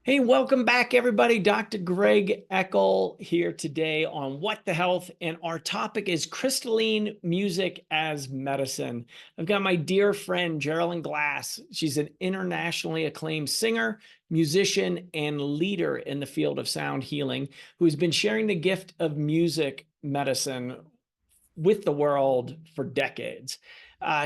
Hey, welcome back, everybody. Dr. Greg Eckel here today on What the Health, and our topic is crystalline music as medicine. I've got my dear friend, Jeralyn Glass. She's an internationally acclaimed singer, musician, and leader in the field of sound healing, who's been sharing the gift of music medicine with the world for decades.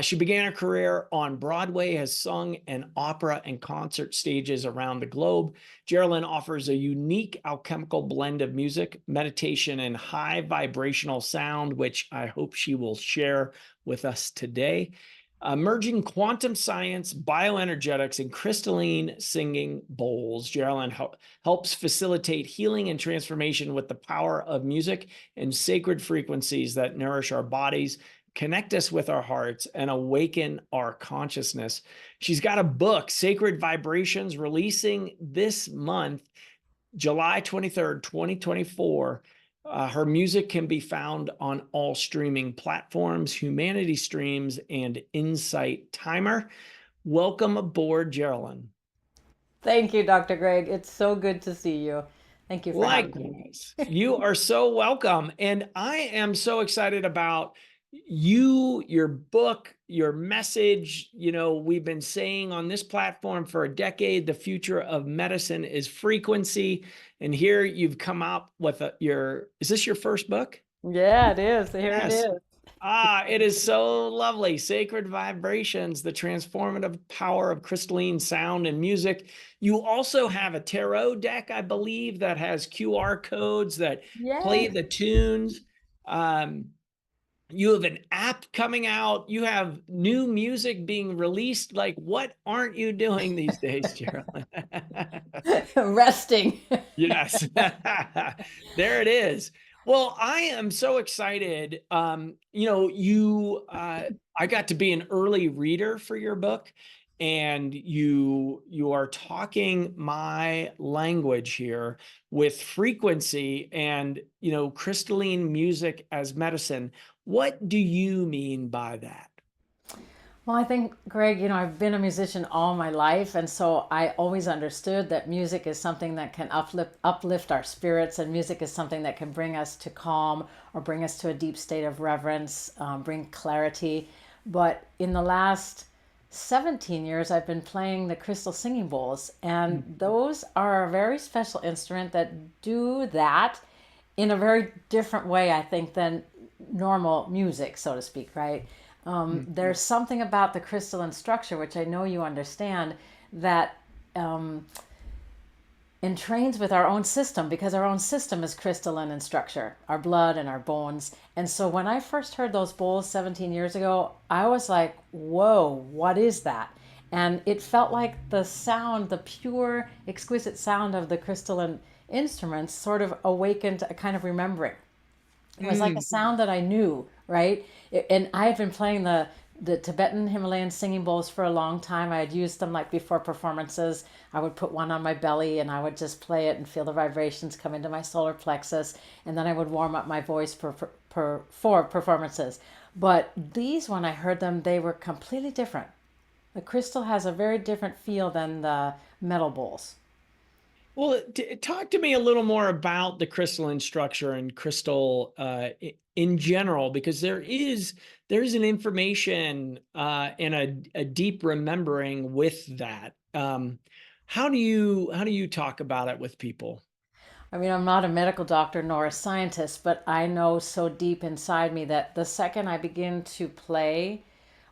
She began her career on Broadway, has sung in opera and concert stages around the globe. Jeralyn offers a unique alchemical blend of music, meditation, and high vibrational sound, which I hope she will share with us today. Merging quantum science, bioenergetics, and crystalline singing bowls, Jeralyn helps facilitate healing and transformation with the power of music and sacred frequencies that nourish our bodies, connect us with our hearts, and awaken our consciousness. She's got a book, Sacred Vibrations, releasing this month, July 23rd, 2024. Her music can be found on all streaming platforms, Humanity Streams, and Insight Timer. Welcome aboard, Jeralyn. Thank you, Dr. Greg. It's so good to see you. Thank you for having me. Likewise, you are so welcome. And I am so excited about you, your book, your message. You know, we've been saying on this platform for a decade, the future of medicine is frequency. And here you've come out with is this your first book? Yeah, it is. Here it Yes. is. It is so lovely. Sacred Vibrations, the transformative power of crystalline sound and music. You also have a tarot deck, I believe, that has QR codes that play Yes. the tunes. Um, you have an app coming out. You have new music being released. Like, what aren't you doing these days, Gerald? Resting. Yes. There it is. Well, I am so excited. I got to be an early reader for your book, and you are talking my language here with frequency and, crystalline music as medicine. What do you mean by that? Well, I think, Greg, I've been a musician all my life, and so I always understood that music is something that can uplift our spirits, and music is something that can bring us to calm or bring us to a deep state of reverence, bring clarity. But in the last 17 years, I've been playing the crystal singing bowls, and those are a very special instrument that do that in a very different way, I think, than normal music, so to speak, right? Mhm. There's something about the crystalline structure, which I know you understand, that entrains with our own system because our own system is crystalline in structure, our blood and our bones. And so when I first heard those bowls 17 years ago, I was like, whoa, what is that? And it felt like the sound, the pure, exquisite sound of the crystalline instruments sort of awakened a kind of remembering. It was like a Mm. sound that I knew, right? And I had been playing the Tibetan Himalayan singing bowls for a long time. I had used them like before performances. I would put one on my belly and I would just play it and feel the vibrations come into my solar plexus, and then I would warm up my voice for performances. But these, when I heard them, they were completely different. The crystal has a very different feel than the metal bowls. Well, talk to me a little more about the crystalline structure and crystal in general, because there's an information and a deep remembering with that. How do you talk about it with people? I mean, I'm not a medical doctor nor a scientist, but I know so deep inside me that the second I begin to play,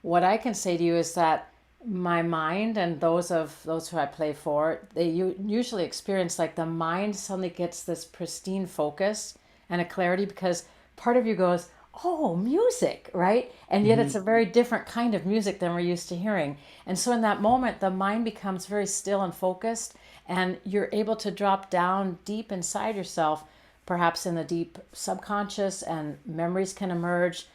what I can say to you is that my mind and those who I play for, they usually experience like the mind suddenly gets this pristine focus and a clarity because part of you goes, oh, music, right? And yet it's Mhm. a very different kind of music than we're used to hearing. And so in that moment, the mind becomes very still and focused, and you're able to drop down deep inside yourself, perhaps in the deep subconscious, and memories can emerge.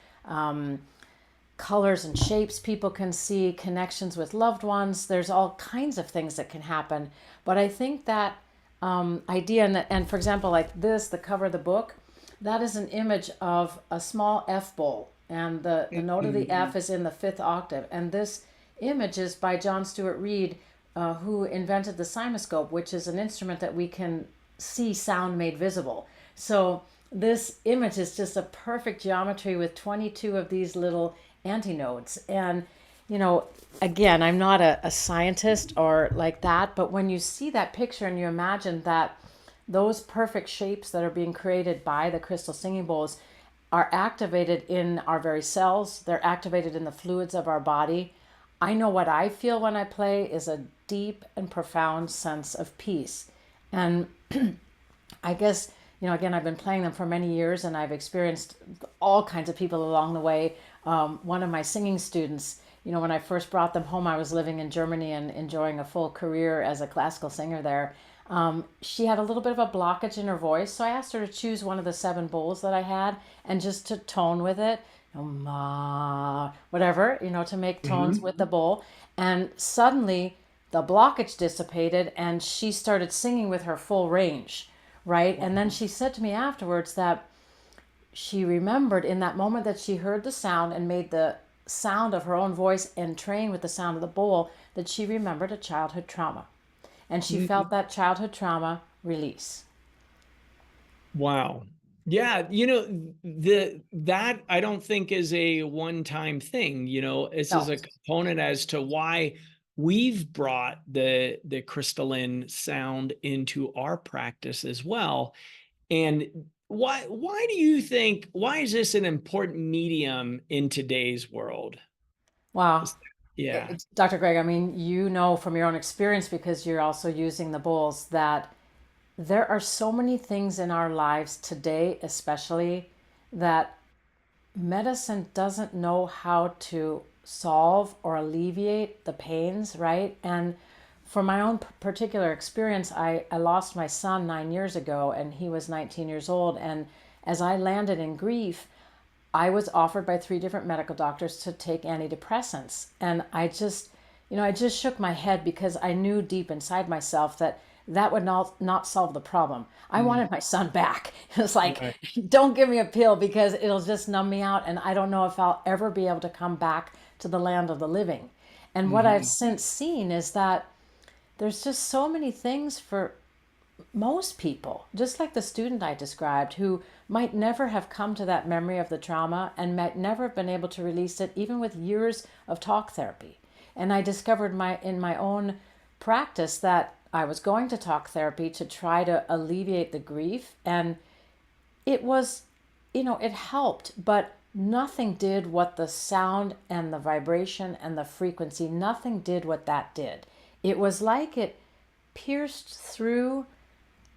Colors and shapes people can see, connections with loved ones. There's all kinds of things that can happen. But I think that idea, and for example, like this, the cover of the book, that is an image of a small F bowl. And the note of the Mhm. F is in the fifth octave. And this image is by John Stewart Reed, who invented the cimoscope, which is an instrument that we can see sound made visible. So this image is just a perfect geometry with 22 of these little antinodes. And, you know, again, I'm not a scientist or like that, but when you see that picture and you imagine that those perfect shapes that are being created by the crystal singing bowls are activated in our very cells, they're activated in the fluids of our body. I know what I feel when I play is a deep and profound sense of peace. And I guess, you know, again, I've been playing them for many years and I've experienced all kinds of people along the way. One of my singing students, you know, when I first brought them home, I was living in Germany and enjoying a full career as a classical singer there. She had a little bit of a blockage in her voice, so I asked her to choose one of the seven bowls that I had and just to tone with it, you know, ma, whatever, you know, to make tones Mhm. with the bowl. And suddenly the blockage dissipated and she started singing with her full range, right? And then she said to me afterwards that she remembered in that moment that she heard the sound and made the sound of her own voice and trained with the sound of the bowl, that she remembered a childhood trauma. And she felt Mhm. that childhood trauma release. Wow. Yeah, you know, the that I don't think is a one-time thing, you know, this is No. a component as to why we've brought the crystalline sound into our practice as well. And why do you think why is this an important medium in today's world? Wow. Is- Yeah. Dr. Greg, I mean, you know from your own experience because you're also using the bowls that there are so many things in our lives today, especially that medicine doesn't know how to solve or alleviate the pains, right? And for my own particular experience, I lost my son 9 years ago and he was 19 years old. And as I landed in grief, I was offered by three different medical doctors to take antidepressants. And I just, you know, I just shook my head because I knew deep inside myself that that would not solve the problem. I Mm, wanted my son back. It was like, right. don't give me a pill because it'll just numb me out. And I don't know if I'll ever be able to come back to the land of the living. And what I've Mhm. since seen is that there's just so many things for most people, just like the student I described, who might never have come to that memory of the trauma and might never have been able to release it, even with years of talk therapy. And I discovered in my own practice that I was going to talk therapy to try to alleviate the grief. And it was, you know, it helped, but nothing did what the sound and the vibration and the frequency, nothing did what that did. It was like it pierced through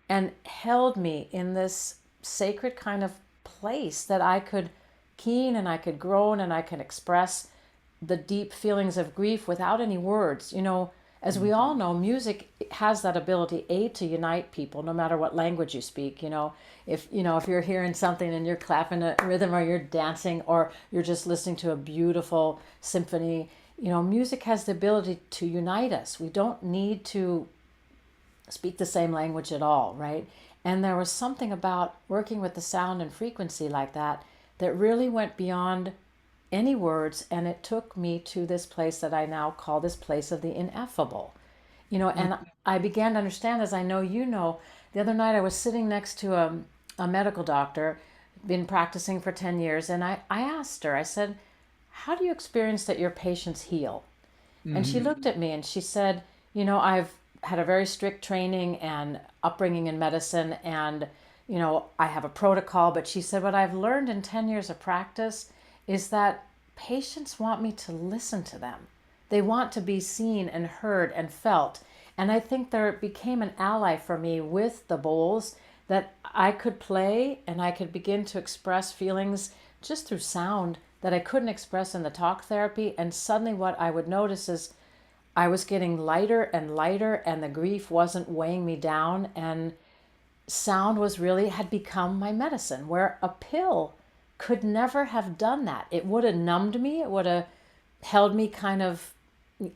and held me in this sacred kind of place that I could keen and I could groan and I could express the deep feelings of grief without any words. You know, as we all Mhm. know, music has that ability, A, to unite people no matter what language you speak. You know, if you're hearing something and you're clapping a rhythm or you're dancing or you're just listening to a beautiful symphony, you know, music has the ability to unite us. We don't need to speak the same language at all, right? And there was something about working with the sound and frequency like that that really went beyond any words, and it took me to this place that I now call this place of the ineffable. You know, and I began to understand, as I know you know, the other night I was sitting next to a medical doctor, been practicing for 10 years, and I asked her, I said, how do you experience that your patients heal? And she Mhm. looked at me and she said, you know, I've had a very strict training and upbringing in medicine, and, you know, I have a protocol. But she said, what I've learned in 10 years of practice is that patients want me to listen to them. They want to be seen and heard and felt. And I think there became an ally for me with the bowls that I could play and I could begin to express feelings just through sound that I couldn't express in the talk therapy. And suddenly, what I would notice is I was getting lighter and lighter, and the grief wasn't weighing me down. And sound was really had become my medicine, where a pill could never have done that. It would have numbed me, it would have held me kind of,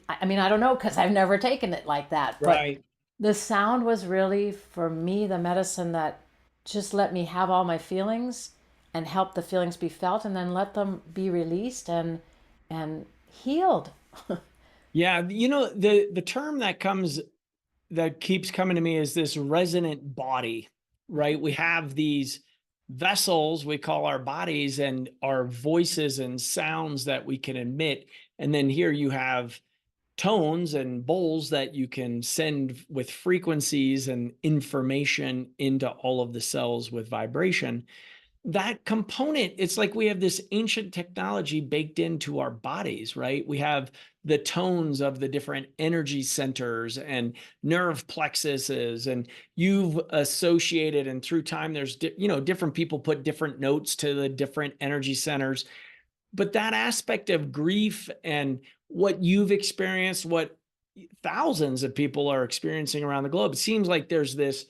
I mean, I don't know because I've never taken it like that. But Right. the sound was really, for me, the medicine that just let me have all my feelings and help the feelings be felt and then let them be released and healed. Yeah, the term that keeps coming to me is this resonant body, right? We have these vessels we call our bodies and our voices and sounds that we can emit. And then here you have tones and bowls that you can send with frequencies and information into all of the cells with vibration. That component, it's like we have this ancient technology baked into our bodies, right? We have the tones of the different energy centers and nerve plexuses, and you've associated, and through time, there's different people put different notes to the different energy centers. But that aspect of grief and what you've experienced, what thousands of people are experiencing around the globe, it seems like there's this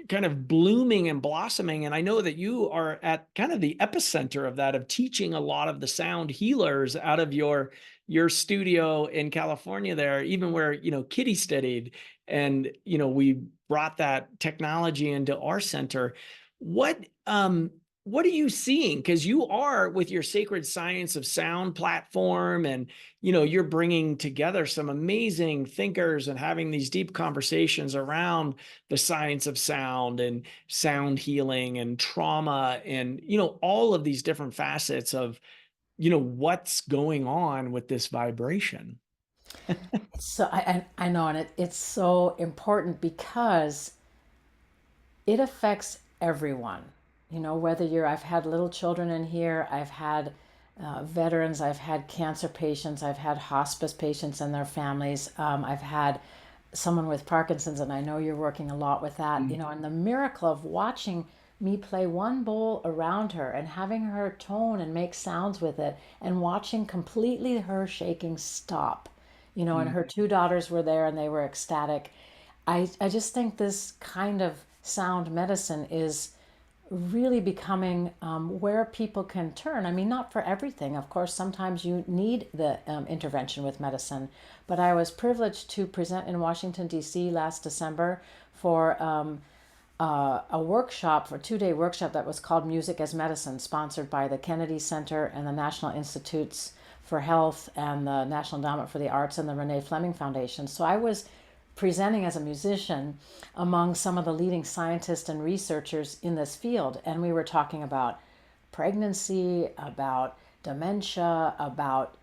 kind of blooming and blossoming. And I know that you are at kind of the epicenter of that, of teaching a lot of the sound healers out of your studio in California there, even where, Kitty studied. And, we brought that technology into our center. What what are you seeing? Because you are with your Sacred Science of Sound platform, and you're bringing together some amazing thinkers and having these deep conversations around the science of sound and sound healing and trauma and all of these different facets of what's going on with this vibration. So I know, and it's so important because it affects everyone. Whether I've had little children in here, I've had veterans, I've had cancer patients, I've had hospice patients and their families, I've had someone with Parkinson's, and I know you're working a lot with that, Mm. and the miracle of watching me play one bowl around her and having her tone and make sounds with it and watching completely her shaking stop, and Mm. her two daughters were there and they were ecstatic. I just think this kind of sound medicine is really becoming where people can turn. I mean, not for everything. Of course, sometimes you need the intervention with medicine. But I was privileged to present in Washington, D.C. last December for a workshop, for a 2-day workshop that was called Music as Medicine, sponsored by the Kennedy Center and the National Institutes for Health and the National Endowment for the Arts and the Renee Fleming Foundation. So I was presenting as a musician among some of the leading scientists and researchers in this field. And we were talking about pregnancy, about dementia, about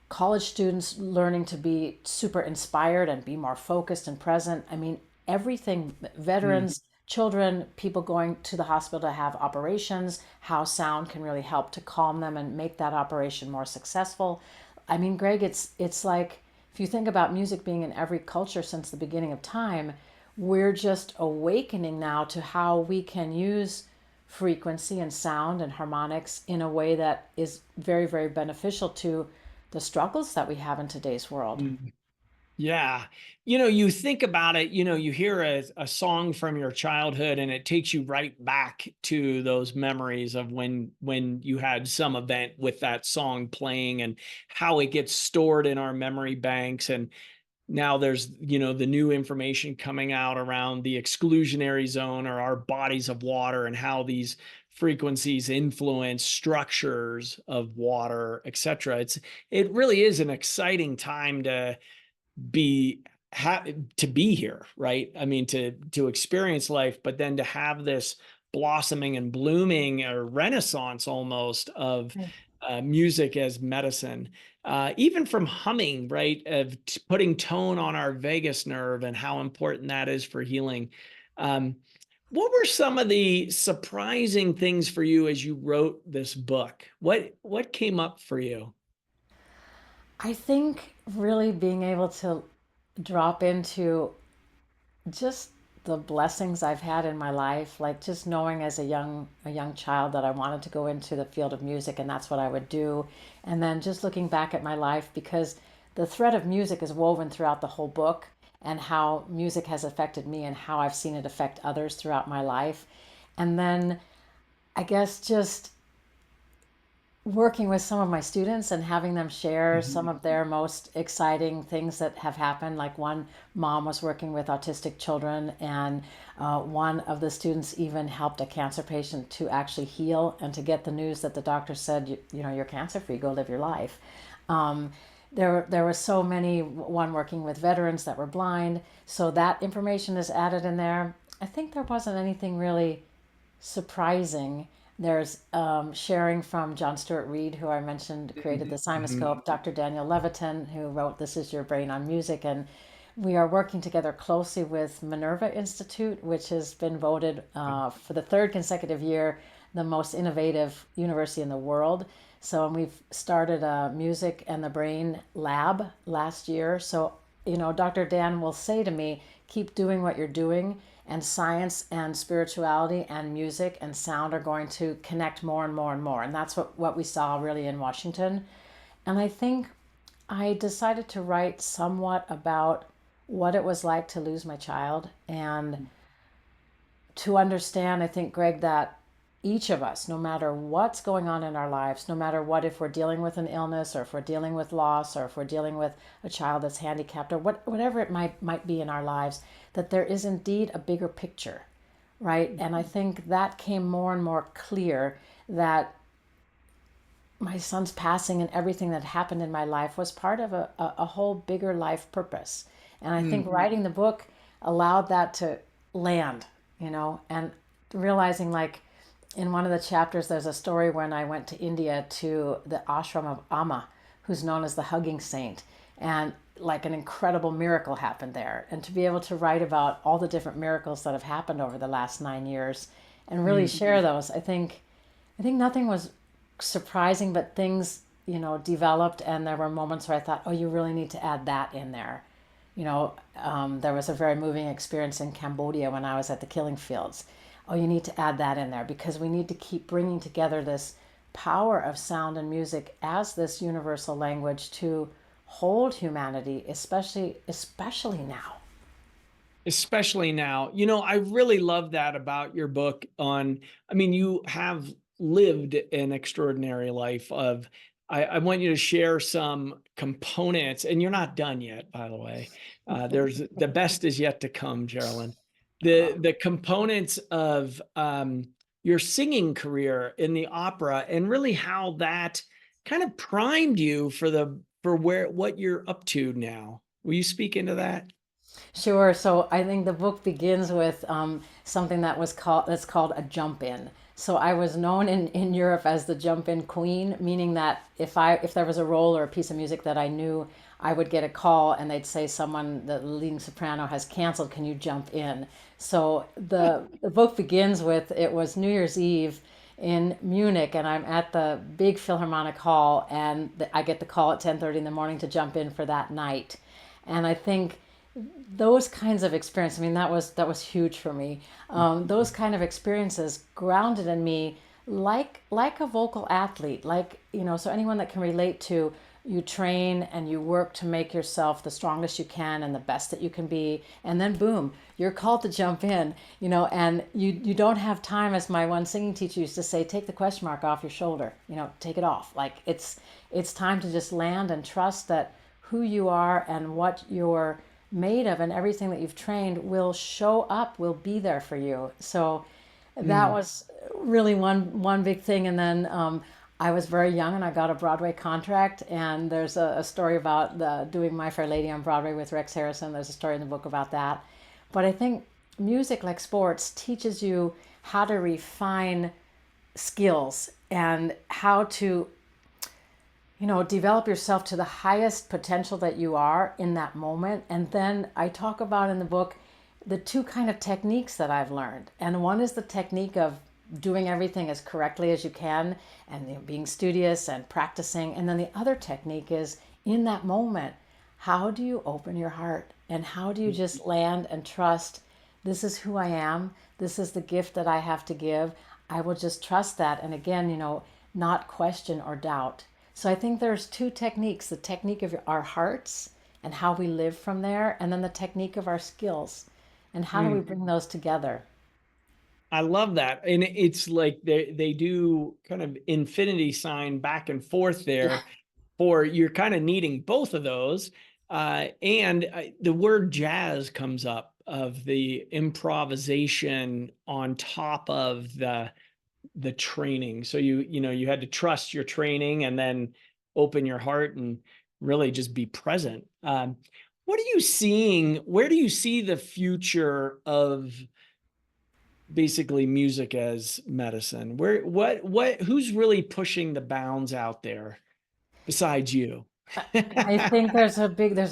college students learning to be super inspired and be more focused and present. I mean, everything, Mm. veterans, children, people going to the hospital to have operations, how sound can really help to calm them and make that operation more successful. I mean, Greg, it's like if you think about music being in every culture since the beginning of time, we're just awakening now to how we can use frequency and sound and harmonics in a way that is very, very beneficial to the struggles that we have in today's world. Mm. Yeah. You think about it, you hear a song from your childhood and it takes you right back to those memories of when you had some event with that song playing, and how it gets stored in our memory banks. And now there's, the new information coming out around the exclusionary zone or our bodies of water, and how these frequencies influence structures of water, etc. It really is an exciting time be to be here, right? I mean, to experience life, but then to have this blossoming and blooming or renaissance almost of music as medicine, even from humming, right? Of putting tone on our vagus nerve and how important that is for healing. Um, what were some of the surprising things for you as you wrote this book? What came up for you? I think really being able to drop into just the blessings I've had in my life, like just knowing as a young child that I wanted to go into the field of music and that's what I would do. And then just looking back at my life, because the thread of music is woven throughout the whole book, and how music has affected me and how I've seen it affect others throughout my life. And then I guess just working with some of my students and having them share some Mhm. of their most exciting things that have happened. Like one mom was working with autistic children, and one of the students even helped a cancer patient to actually heal and to get the news that the doctor said, you're cancer free, go live your life. Um, there were so many, one working with veterans that were blind, so that information is added in there. I think there wasn't anything really surprising. There's sharing from John Stewart Reed, who I mentioned created the Mhm. Cymoscope, Dr. Daniel Levitin, who wrote This Is Your Brain on Music, and we are working together closely with Minerva Institute, which has been voted for the third consecutive year the most innovative university in the world. So, and we've started a music and the brain lab last year. So, Dr. Dan will say to me, keep doing what you're doing, and science and spirituality and music and sound are going to connect more and more and more. And that's what we saw really in Washington. And I think I decided to write somewhat about what it was like to lose my child and to understand, I think, Greg, that each of us, no matter what's going on in our lives, no matter what, if we're dealing with an illness or if we're dealing with loss or if we're dealing with a child that's handicapped or whatever it might be in our lives, that there is indeed a bigger picture, right? And I think that came more and more clear that my son's passing and everything that happened in my life was part of a whole bigger life purpose. And I think Mm. writing the book allowed that to land, and realizing, like, in one of the chapters, there's a story when I went to India to the ashram of Amma, who's known as the hugging saint. And like an incredible miracle happened there. And to be able to write about all the different miracles that have happened over the last 9 years and really Mm. share those, I think nothing was surprising, but things, developed. And there were moments where I thought, oh, you really need to add that in there. There was a very moving experience in Cambodia when I was at the killing fields. Oh, you need to add that in there because we need to keep bringing together this power of sound and music as this universal language to hold humanity, especially now. Especially now. I really love that about your book on, I mean, you have lived an extraordinary life of, I want you to share some components, and you're not done yet, by the way. There's the best is yet to come, Geraldine. The components of your singing career in the opera, and really how that kind of primed you for what you're up to now. Will you speak into that? Sure. So I think the book begins with something that's called a jump in. So I was known in Europe as the jump in queen, meaning that if there was a role or a piece of music that I knew, I would get a call and they'd say someone, the leading soprano has canceled. Can you jump in? So the book begins with, it was New Year's Eve in Munich, and I'm at the big Philharmonic Hall, and I get the call at 10:30 in the morning to jump in for that night. And I think those kinds of experiences, I mean, that was huge for me. Those kind of experiences grounded in me, like a vocal athlete, like, so anyone that can relate to, you train and you work to make yourself the strongest you can and the best that you can be, and then boom, you're called to jump in, and you don't have time, as my one singing teacher used to say, take the question mark off your shoulder, take it off. Like, it's time to just land and trust that who you are and what you're made of and everything that you've trained will show up, will be there for you. So that Mm. was really one big thing. And then I was very young and I got a Broadway contract. And there's a story about doing My Fair Lady on Broadway with Rex Harrison. There's a story in the book about that. But I think music, like sports, teaches you how to refine skills and how to develop yourself to the highest potential that you are in that moment. And then I talk about in the book the two kind of techniques that I've learned. And one is the technique of doing everything as correctly as you can and being studious and practicing. And then the other technique is, in that moment, how do you open your heart and how do you just land and trust, this is who I am, this is the gift that I have to give. I will just trust that. And again, not question or doubt. So I think there's two techniques, the technique of our hearts and how we live from there, and then the technique of our skills and how do we Mm. bring those together. I love that. And it's like they do kind of infinity sign back and forth Yeah. there, for you're kind of needing both of those. And the word jazz comes up, of the improvisation on top of the training. So you had to trust your training and then open your heart. And really just be present. What are you seeing? Where do you see the future of basically music as medicine? Who's really pushing the bounds out there besides you? I think there's a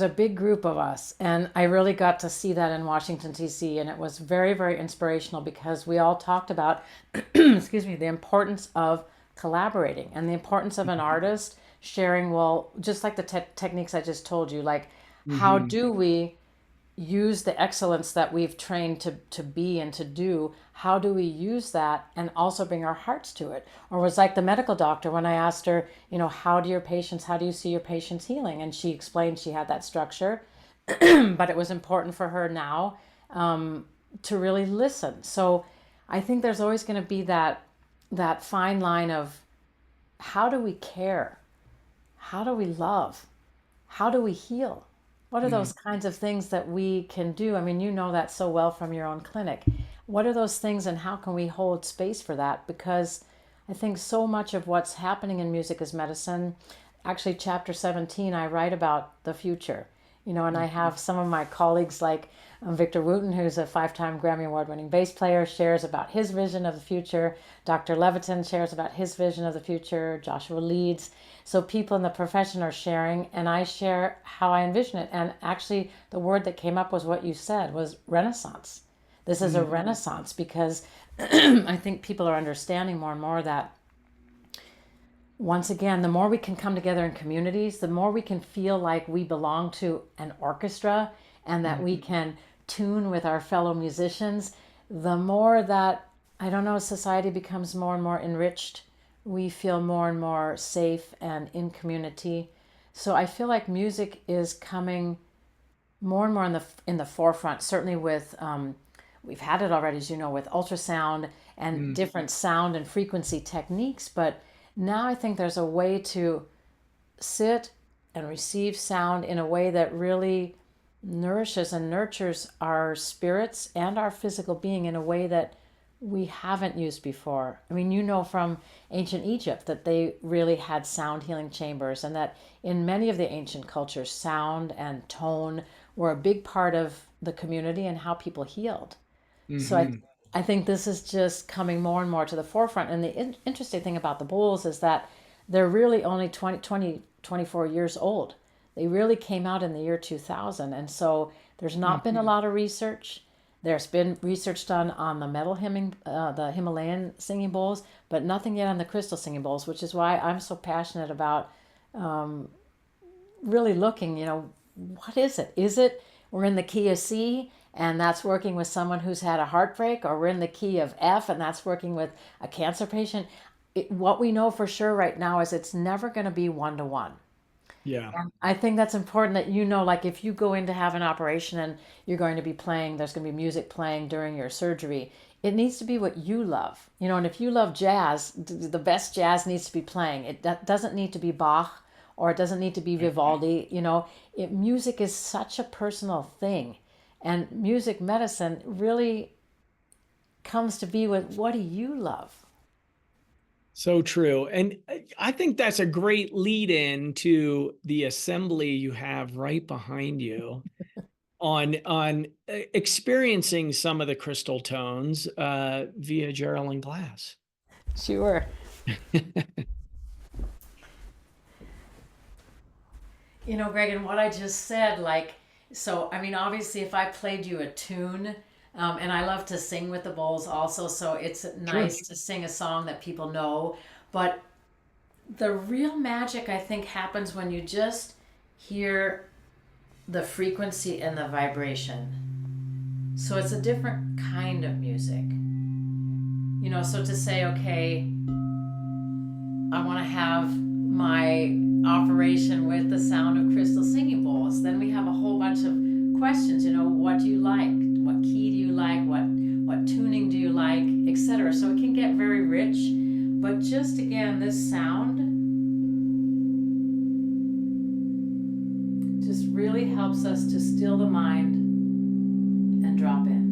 big group of us, and I really got to see that in Washington D.C. and it was very, very inspirational because we all talked about excuse me, the importance of collaborating and the importance of an artist sharing, well, just like the techniques I just told you, like how Hmm. do we use the excellence that we've trained to be and to do, how do we use that and also bring our hearts to it? Or was like the medical doctor when I asked her, how do you see your patients healing? And she explained she had that structure, but it was important for her now to really listen. So I think there's always going to be that fine line of how do we care? How do we love? How do we heal? What are those kinds of things that we can do? I mean, you know that so well from your own clinic. What are those things and how can we hold space for that? Because I think so much of what's happening in music is medicine. Actually, chapter 17, I write about the future, and I have some of my colleagues like Victor Wooten, who's a 5-time Grammy Award winning bass player, shares about his vision of the future. Dr. Leviton shares about his vision of the future. Joshua leads. So people in the profession are sharing, and I share how I envision it. And actually, the word that came up was what you said, was renaissance. This is a renaissance because I think people are understanding more and more that once again, the more we can come together in communities, the more we can feel like we belong to an orchestra and that we can tune with our fellow musicians, the more that, I don't know, society becomes more and more enriched. We feel more and more safe and in community. So I feel like music is coming more and more in the forefront. Certainly with we've had it already, as you know, with ultrasound and Mm. different sound and frequency techniques. But now I think there's a way to sit and receive sound in a way that really nourishes and nurtures our spirits and our physical being in a way that we haven't used before. I mean, you know from ancient Egypt that they really had sound healing chambers, and that in many of the ancient cultures, sound and tone were a big part of the community and how people healed. So Hmm. I think this is just coming more and more to the forefront. And the interesting thing about the bowls is that they're really only 24 years old. They really came out in the year 2000. And so there's not been a lot of research. There's been research done on the the Himalayan singing bowls, but nothing yet on the crystal singing bowls, which is why I'm so passionate about really looking, what is it? Is it we're in the key of C and that's working with someone who's had a heartbreak, or we're in the key of F and that's working with a cancer patient? What we know for sure right now is it's never going to be one to one. Yeah. I think that's important that like if you go in to have an operation and you're going to be playing, there's going to be music playing during your surgery. It needs to be what you love, and if you love jazz, the best jazz needs to be playing. That doesn't need to be Bach or it doesn't need to be Vivaldi. Music is such a personal thing, and music medicine really comes to be with what do you love? So true. And I think that's a great lead in to the assembly you have right behind you on experiencing some of the crystal tones via Jeralyn Glass. Sure. Greg, and what I just said, like, so, I mean, obviously, if I played you a tune, and I love to sing with the bowls also, so it's Sure. nice to sing a song that people know. But the real magic, I think, happens when you just hear the frequency and the vibration. So it's a different kind of music. So to say, okay, I want to have my operation with the sound of crystal singing bowls. Then we have a whole bunch of questions. What do you like? What key do you like? What tuning do you like? Etc. So it can get very rich. But just again, this sound just really helps us to still the mind and drop in.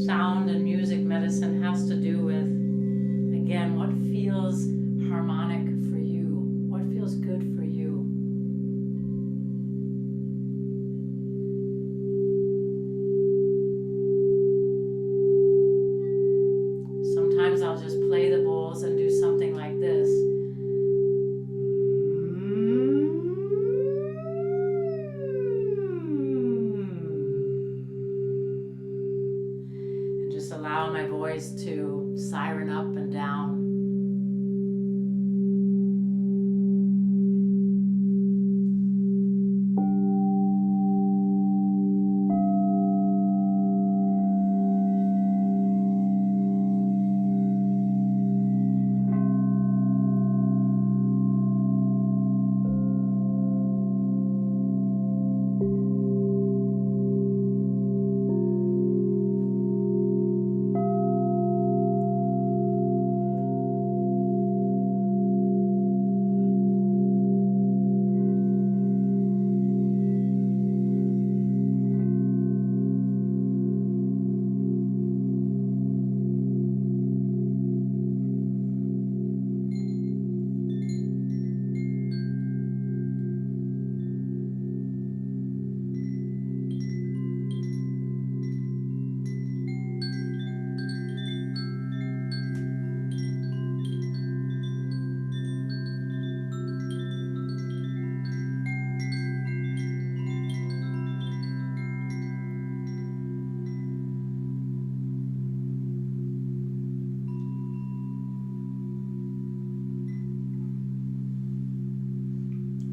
Sound and music medicine has to do with, again, what feels harmonic for you, what feels good for you. Sometimes I'll just play the bowls and do something like this. And just allow my voice to siren up and down.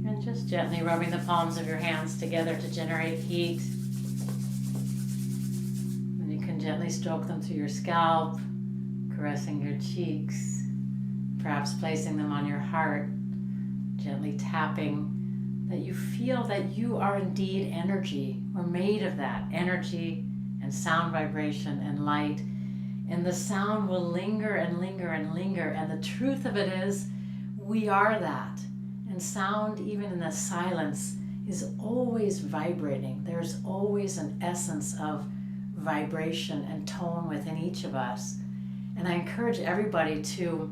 And just gently rubbing the palms of your hands together to generate heat. And you can gently stroke them through your scalp, caressing your cheeks, perhaps placing them on your heart, gently tapping, that you feel that you are indeed energy. We're made of that energy and sound vibration and light. And the sound will linger and linger and linger. And the truth of it is, we are that. And sound, even in the silence, is always vibrating. There's always an essence of vibration and tone within each of us. And I encourage everybody to,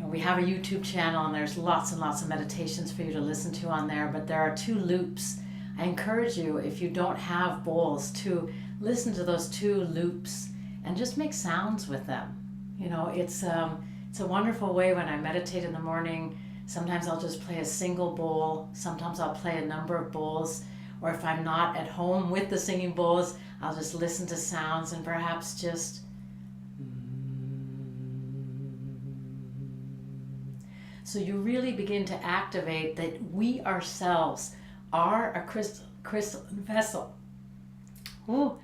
we have a YouTube channel and there's lots and lots of meditations for you to listen to on there, but there are 2 loops. I encourage you, if you don't have bowls, to listen to those 2 loops and just make sounds with them. It's a wonderful way when I meditate in the morning. Sometimes I'll just play a single bowl. Sometimes I'll play a number of bowls. Or if I'm not at home with the singing bowls, I'll just listen to sounds and perhaps just so you really begin to activate that we ourselves are a crystalline vessel. Ooh.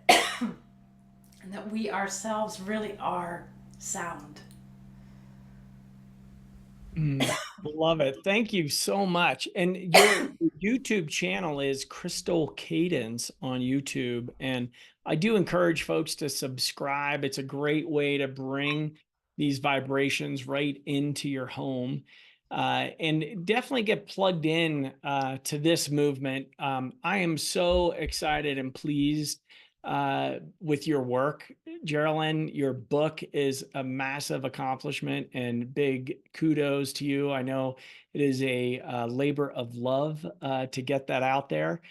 And that we ourselves really are sound. Love it. Thank you so much. And your YouTube channel is Crystal Cadence on YouTube. And I do encourage folks to subscribe. It's a great way to bring these vibrations right into your home. And definitely get plugged in to this movement. I am so excited and pleased with your work, Jeralyn. Your book is a massive accomplishment and big kudos to you. I know it is a labor of love to get that out there.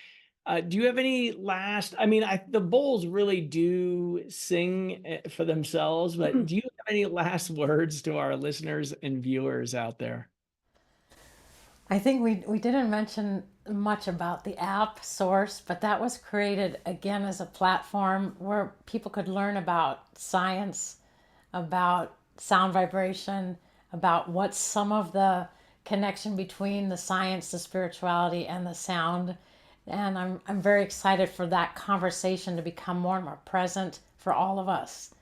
Do you have any last, the bowls really do sing for themselves, but do you have any last words to our listeners and viewers out there? I think we didn't mention much about the app Source, but that was created again as a platform where people could learn about science, about sound vibration, about what's some of the connection between the science, the spirituality, and the sound. And I'm very excited for that conversation to become more and more present for all of us.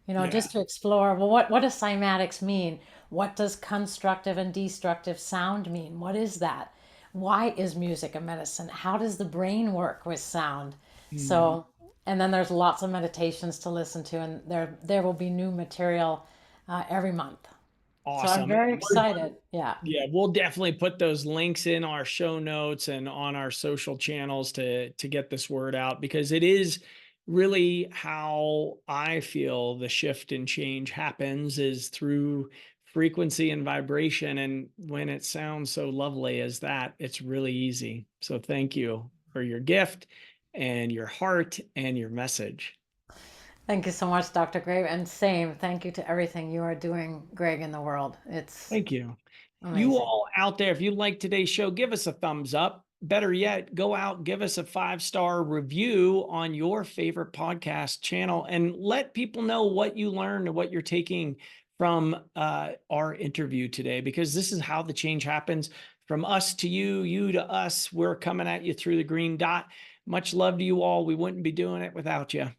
Yeah. Just to explore, well, what does cymatics mean? What does constructive and destructive sound mean? What is that? Why is music a medicine? How does the brain work with sound? So, and then there's lots of meditations to listen to, and there will be new material every month. So I'm Awesome. very excited. Yeah. Yeah, we'll definitely put those links in our show notes and on our social channels to get this word out, because it is really how I feel the shift and change happens is through frequency and vibration. And when it sounds so lovely as that, it's really easy. So thank you for your gift and your heart and your message. Thank you so much, Dr. Grave. And same, thank you to everything you are doing, Greg, in the world. It's Thank you. You amazing. all out there, if you like today's show, give us a thumbs up. Better yet, go out, give us a 5-star review on your favorite podcast channel and let people know what you learned and what you're taking from our interview today, because this is how the change happens from us to you, you to us. We're coming at you through the green dot. Much love to you all. We wouldn't be doing it without you.